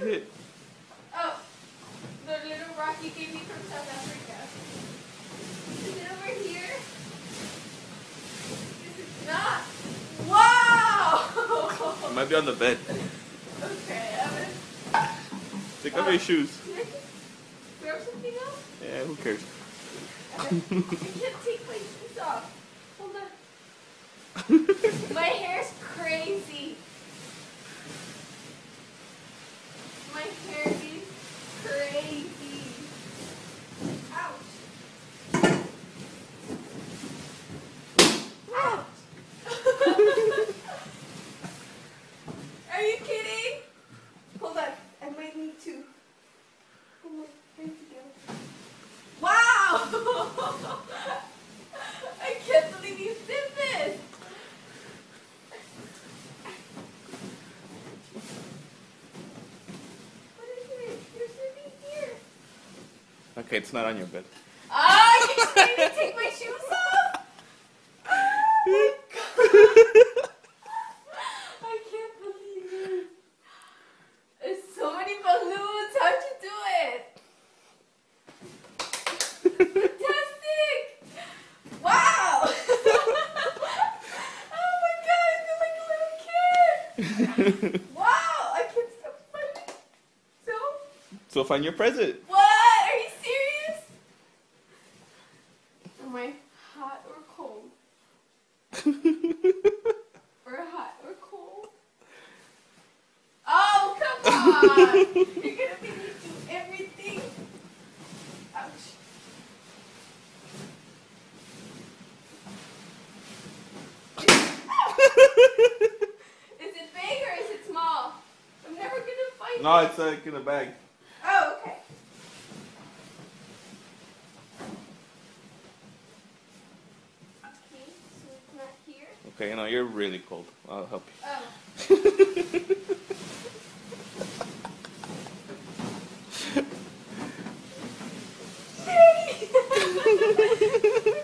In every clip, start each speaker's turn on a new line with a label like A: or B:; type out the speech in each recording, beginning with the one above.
A: hit?
B: Oh, the little rock you gave me from South Africa. Is it over here? This is not. Wow!
A: It might be on the bed.
B: Okay, I'm gonna.
A: Take off your shoes.
B: Can I just grab something else?
A: Yeah, who cares?
B: I can't take my shoes off. Hold on. My hair's crazy. My hair is crazy. Ouch. Ouch. Are you kidding? Hold on. I might need to. Oh my, where'd you go? Wow! I can't believe you did this. What is it? You're sitting here.
A: Okay, it's not on your bed.
B: Ah, you just made me take my shoes off? Oh my God. I can't believe it. There's so many balloons. How'd you do it? Fantastic! Wow! Oh my God, I feel like a little kid. Wow, I can't stop smiling.
A: So find your present.
B: What? Are you serious? Am I hot or cold? Or hot or cold? Oh, come on! You're gonna make me do everything. Ouch. Is it big or is it small? I'm never gonna find
A: No,
B: it.
A: it's like in a bag.
B: Oh, okay. Okay, so it's not here.
A: Okay, no, you're really cold. I'll help you.
B: Oh.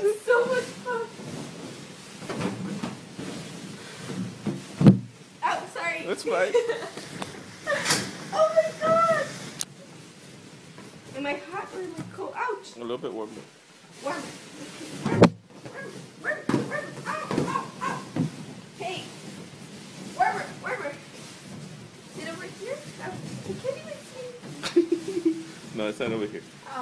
B: It's so much fun. Oh, sorry.
A: That's fine.
B: Oh my God. Am I hot or am I cold? Ouch.
A: A little bit warmer.
B: Warm. Warm. Ow, ow, ow. Hey. Warmer. Is it over here? Oh, I can't even see.
A: No, it's not over here.
B: Oh.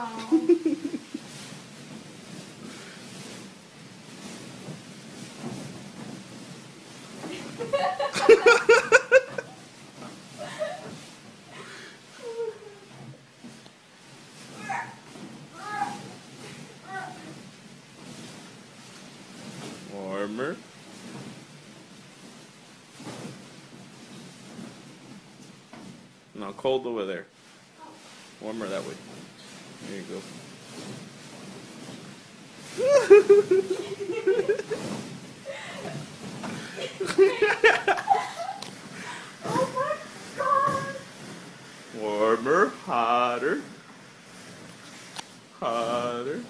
A: Warmer. No, cold over there. Warmer that way. There you go.
B: Oh my God.
A: Warmer, hotter. Hotter.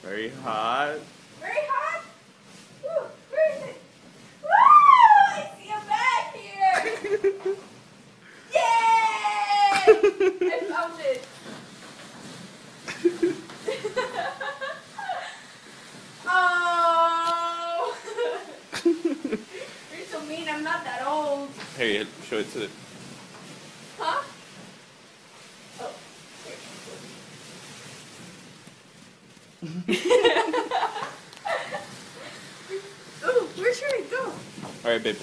A: Very hot.
B: Very hot? Ooh, where is it? Woo! I see a bag here! Yay! I found it. Oh! You're so mean, I'm not that old.
A: Here, show it to the...
B: Huh? Oh. Ooh, where should I go?
A: Alright, babe.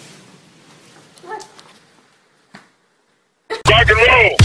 B: What?
C: Rock and roll!